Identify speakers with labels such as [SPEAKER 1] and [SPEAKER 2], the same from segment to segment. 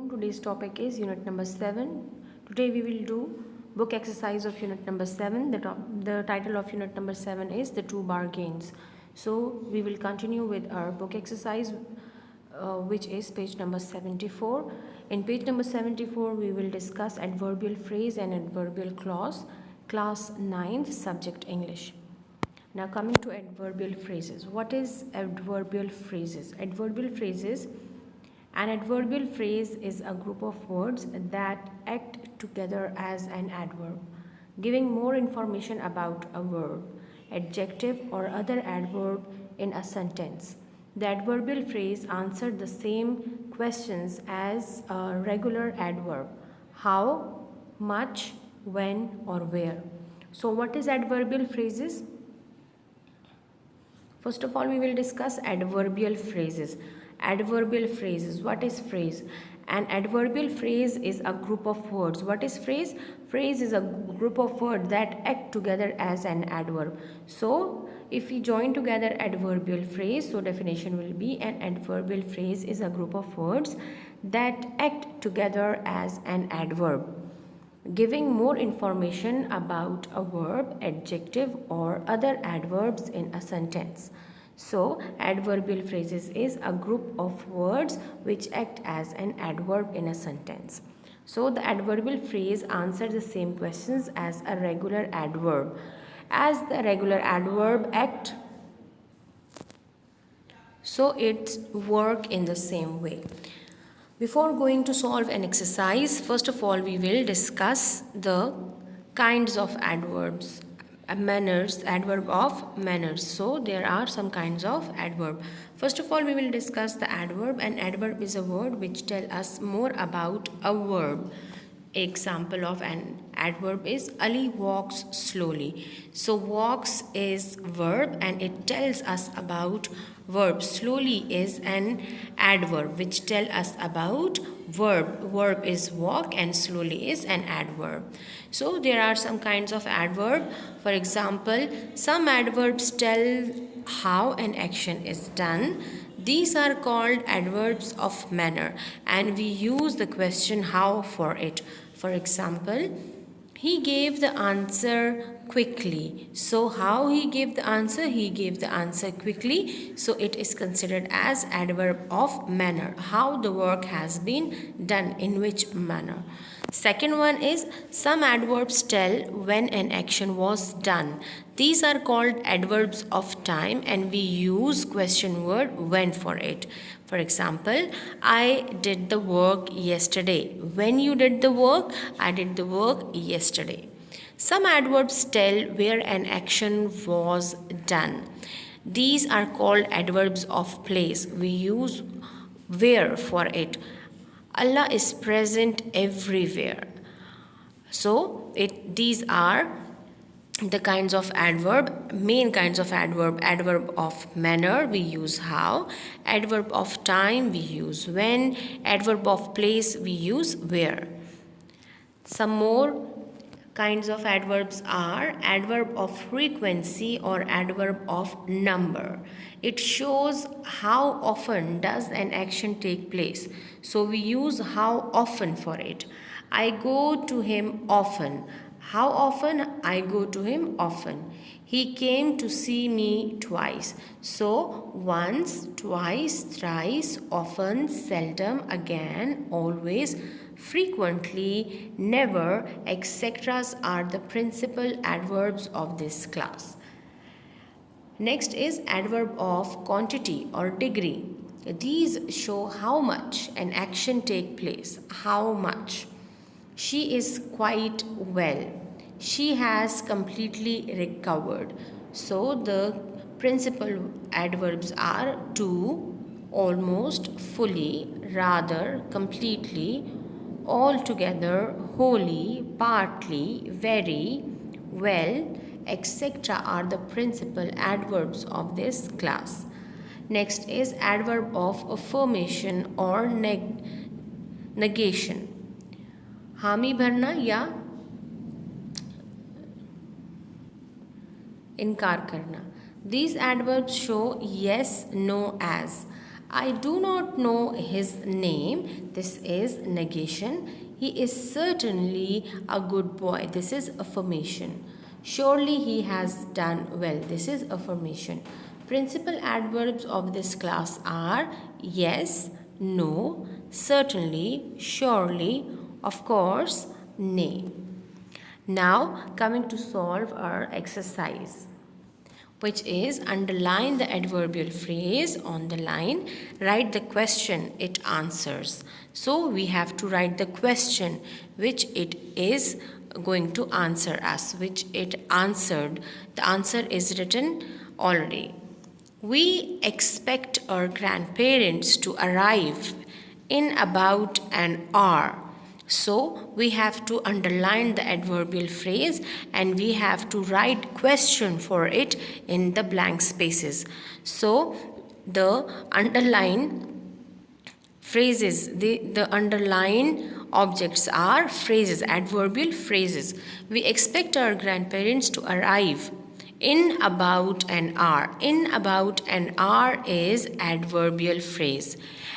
[SPEAKER 1] Today's topic is unit number 7. Today we will do book exercise of unit number 7. The title of unit number 7 is the two bargains. So we will continue with our book exercise which is page number 74. In page number 74 we will discuss adverbial phrase and adverbial clause, class 9th, subject English. Now coming to adverbial phrases. What is adverbial phrases? An adverbial phrase is a group of words that act together as an adverb, giving more information about a verb, adjective, or other adverb in a sentence. The adverbial phrase answers the same questions as a regular adverb: how, much, when, or where. So, what is adverbial phrases? First of all, we will discuss adverbial phrases. Adverbial phrases. What is phrase? An adverbial phrase is a group of words. What is phrase? Phrase is a group of words that act together as an adverb. So, if we join together adverbial phrase, so definition will be an adverbial phrase is a group of words that act together as an adverb, giving more information about a verb, adjective, or other adverbs in a sentence. So, adverbial phrases is a group of words which act as an adverb in a sentence. So, the adverbial phrase answers the same questions as a regular adverb. As the regular adverb act, so its work in the same way. Before going to solve an exercise, first of all we will discuss the kinds of adverbs. Manners, adverb of manners. So there are some kinds of adverb. First of all we will discuss the adverb. An adverb is a word which tells us more about a verb. Example of an adverb is Ali walks slowly. So walks is verb and it tells us about verb. Slowly is an adverb which tells us about verb. Verb is walk and slowly is an adverb. So there are some kinds of adverb. For example, some adverbs tell how an action is done. These are called adverbs of manner and we use the question how for it. For example, he gave the answer quickly. So how he gave the answer? He gave the answer quickly. So it is considered as adverb of manner. How the work has been done, in which manner. Second one is some adverbs tell when an action was done. These are called adverbs of time and we use question word when for it. For example, I did the work yesterday. When you did the work? I did the work yesterday. Some adverbs tell where an action was done. These are called adverbs of place. We use where for it. Allah is present everywhere. So these are the kinds of adverb, main kinds of adverb. Adverb of manner we use how, adverb of time we use when, adverb of place we use where. Some more kinds of adverbs are adverb of frequency or adverb of number. It shows how often does an action take place. So we use how often for it. I go to him often. How often? I go to him often. He came to see me twice. So once, twice, thrice, often, seldom, again, always, frequently, never, etc. are the principal adverbs of this class. Next is adverb of quantity or degree. These show how much an action take place. How much? She is quite well. She has completely recovered. So the principal adverbs are to, almost, fully, rather, completely, altogether, wholly, partly, very, well, etc. are the principal adverbs of this class. Next is adverb of affirmation or negation. हामी भरना या इनकार करना. These adverbs show yes, no, as. I do not know his name. This is negation. He is certainly a good boy. This is affirmation. Surely he has done well. This is affirmation. Principal adverbs of this class are yes, no, certainly, surely, of course, nay. Now coming to solve our exercise, which is underline the adverbial phrase on the line, write the question it answers. So we have to write the question which it is going to answer us, which it answered. The answer is written already. We expect our grandparents to arrive in about an hour. So we have to underline the adverbial phrase and we have to write question for it in the blank spaces. So the underline phrases, the underline objects are phrases, adverbial phrases. We expect our grandparents to arrive in about an hour. In about an hour is adverbial phrase.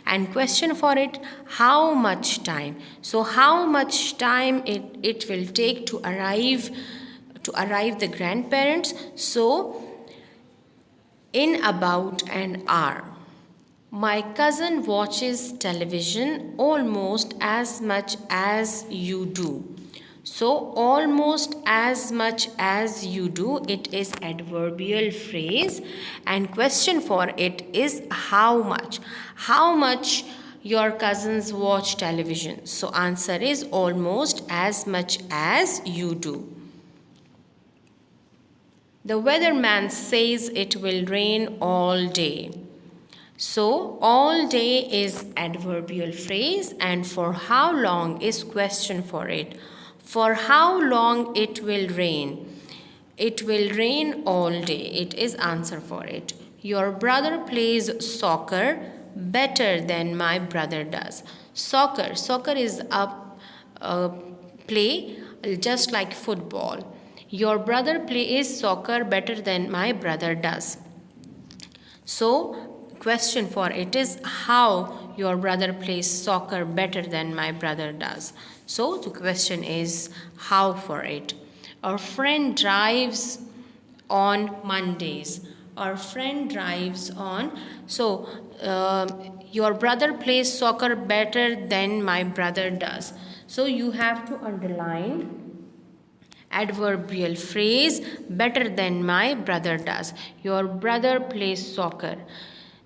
[SPEAKER 1] And question for it, how much time? So how much time it will take to arrive the grandparents? So in about an hour. My cousin watches television almost as much as you do. So almost as much as you do, it is adverbial phrase, and question for it is how much. How much your cousins watch television? So answer is almost as much as you do. The weatherman says it will rain all day. So all day is adverbial phrase, and for how long is question for it. For how long it will rain? It will rain all day. It is answer for it. Your brother plays soccer better than my brother does. Soccer is a play just like football. Your brother plays soccer better than my brother does. So question for it is how your brother plays soccer better than my brother does. So the question is how for it. Our friend drives on Mondays. Our friend drives on. So your brother plays soccer better than my brother does. So you have to underline adverbial phrase better than my brother does. Your brother plays soccer.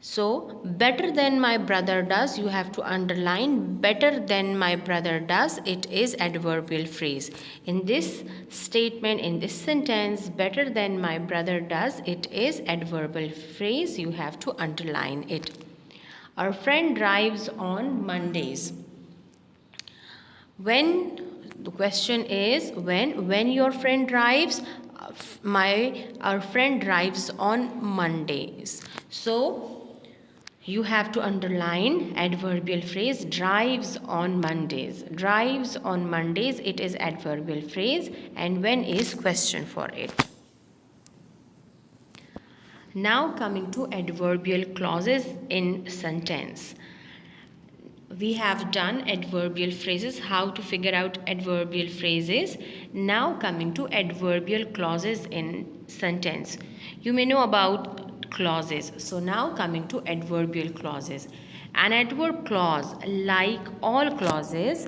[SPEAKER 1] So better than my brother does, you have to underline better than my brother does. It is adverbial phrase. In this statement, in this sentence, better than my brother does, it is adverbial phrase. You have to underline it. Our friend drives on Mondays. When the question is when your friend drives, our friend drives on Mondays. So you have to underline adverbial phrase drives on Mondays. Drives on Mondays, it is adverbial phrase, and when is question for it. Now coming to adverbial clauses in sentence. We have done adverbial phrases, how to figure out adverbial phrases. Now coming to adverbial clauses in sentence. You may know about clauses. So now coming to adverbial clauses. An adverb clause, like all clauses,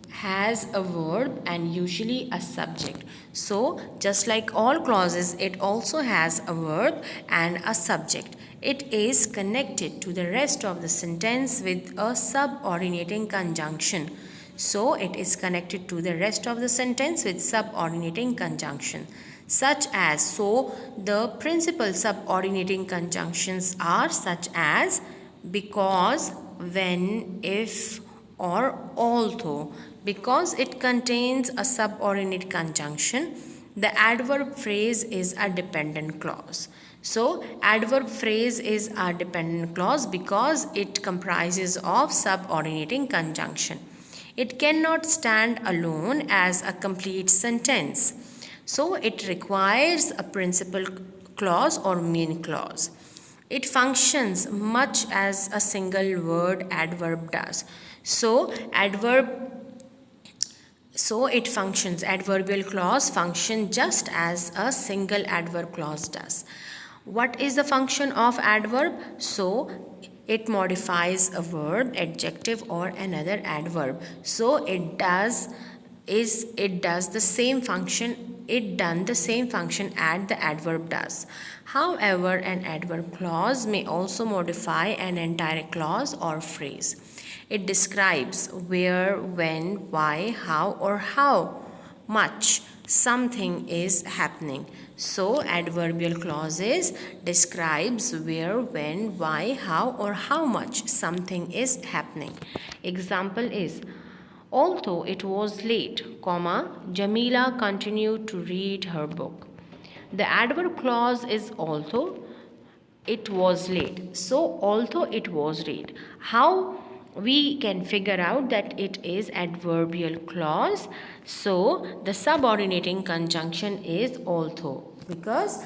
[SPEAKER 1] has a verb and usually a subject. So just like all clauses, it also has a verb and a subject. It is connected to the rest of the sentence with a subordinating conjunction. So it is connected to the rest of the sentence with subordinating conjunction. Such as, so the principal subordinating conjunctions are such as because, when, if, or although. Because it contains a subordinate conjunction, the adverb phrase is a dependent clause. So adverb phrase is a dependent clause because it comprises of subordinating conjunction. It cannot stand alone as a complete sentence. So it requires a principal clause or main clause. It functions much as a single word adverb does. So, it functions, adverbial clause function just as a single adverb clause does. What is the function of adverb? So, it modifies a verb, adjective or another adverb. So, it does the same function, it done the same function as the adverb does. However, an adverb clause may also modify an entire clause or phrase. It describes where, when, why, how or how much something is happening. So, adverbial clauses describes where, when, why, how or how much something is happening. Example is, although it was late, comma, Jamila continued to read her book. The adverb clause is although it was late. So, although it was late, how we can figure out that it is adverbial clause? So, the subordinating conjunction is although, because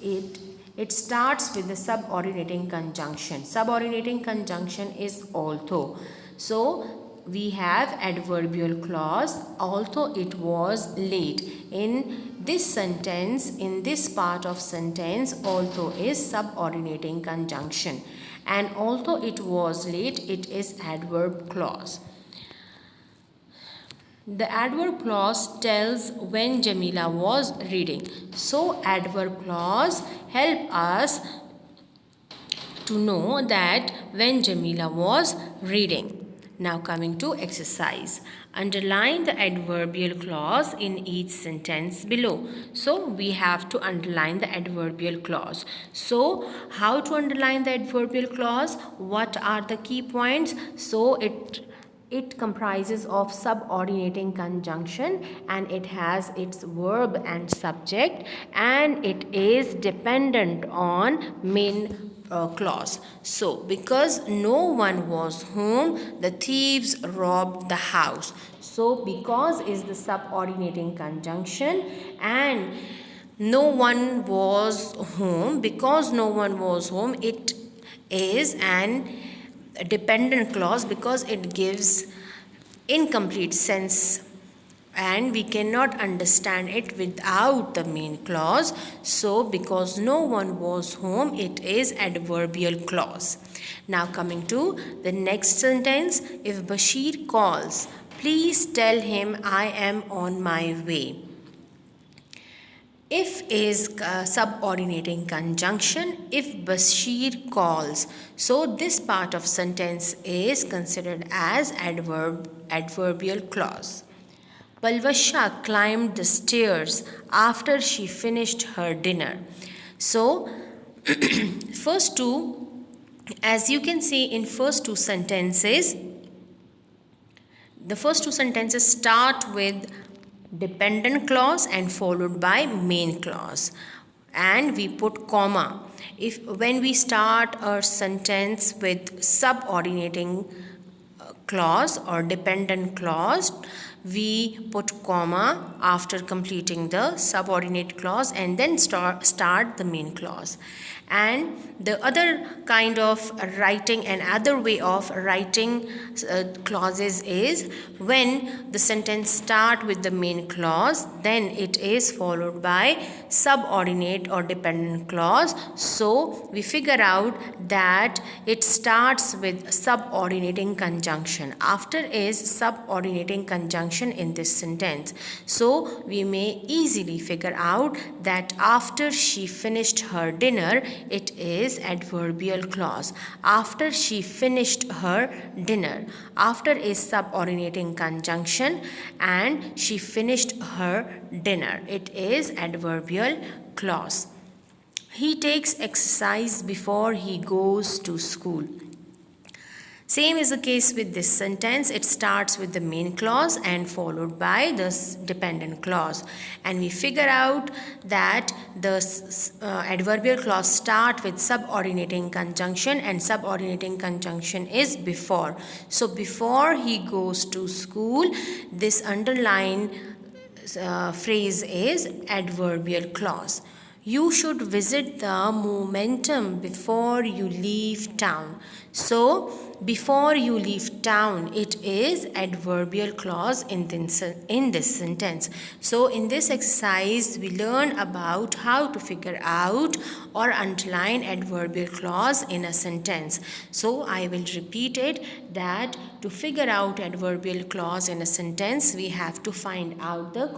[SPEAKER 1] it starts with the subordinating conjunction. Subordinating conjunction is although. So, we have adverbial clause although it was late. In this sentence, in this part of sentence, although is subordinating conjunction, and although it was late, it is adverb clause. The adverb clause tells when Jamila was reading. So, adverb clause help us to know that when Jamila was reading. Now coming to exercise. Underline the adverbial clause in each sentence below. So we have to underline the adverbial clause. So how to underline the adverbial clause? What are the key points? So it comprises of subordinating conjunction and it has its verb and subject, and it is dependent on main clause. So, because no one was home, the thieves robbed the house. So, because is the subordinating conjunction, and no one was home. Because no one was home, it is an dependent clause because it gives incomplete sense and we cannot understand it without the main clause. So, because no one was home, it is adverbial clause. Now, coming to the next sentence, if Bashir calls, please tell him I am on my way. If is subordinating conjunction, if Bashir calls. So, this part of sentence is considered as adverbial clause. Palvasha climbed the stairs after she finished her dinner. So, first two, as you can see in first two sentences, the first two sentences start with dependent clause and followed by main clause, and we put comma. If when we start a sentence with subordinating clause or dependent clause, we put comma after completing the subordinate clause and then start the main clause. And the other kind of writing and other way of writing clauses is when the sentence start with the main clause, then it is followed by subordinate or dependent clause. So we figure out that it starts with subordinating conjunction. After is subordinating conjunction in this sentence. So we may easily figure out that after she finished her dinner, it is adverbial clause. After she finished her dinner. After is subordinating conjunction and she finished her dinner. It is adverbial clause. He takes exercise before he goes to school. Same is the case with this sentence. It starts with the main clause and followed by the dependent clause. And we figure out that the adverbial clause start with subordinating conjunction, and subordinating conjunction is before. So before he goes to school, this underlined phrase is adverbial clause. You should visit the momentum before you leave town. So, before you leave town, it is adverbial clause in this sentence. So, in this exercise, we learn about how to figure out or underline adverbial clause in a sentence. So, I will repeat it that to figure out adverbial clause in a sentence, we have to find out the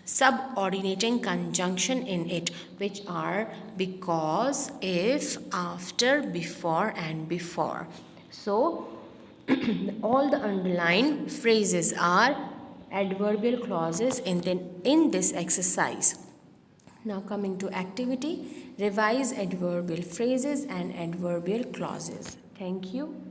[SPEAKER 1] subordinating conjunction in it, which are because, if, after, before, and before. So all the underlined phrases are adverbial clauses in this exercise. Now coming to activity, revise adverbial phrases and adverbial clauses. Thank you.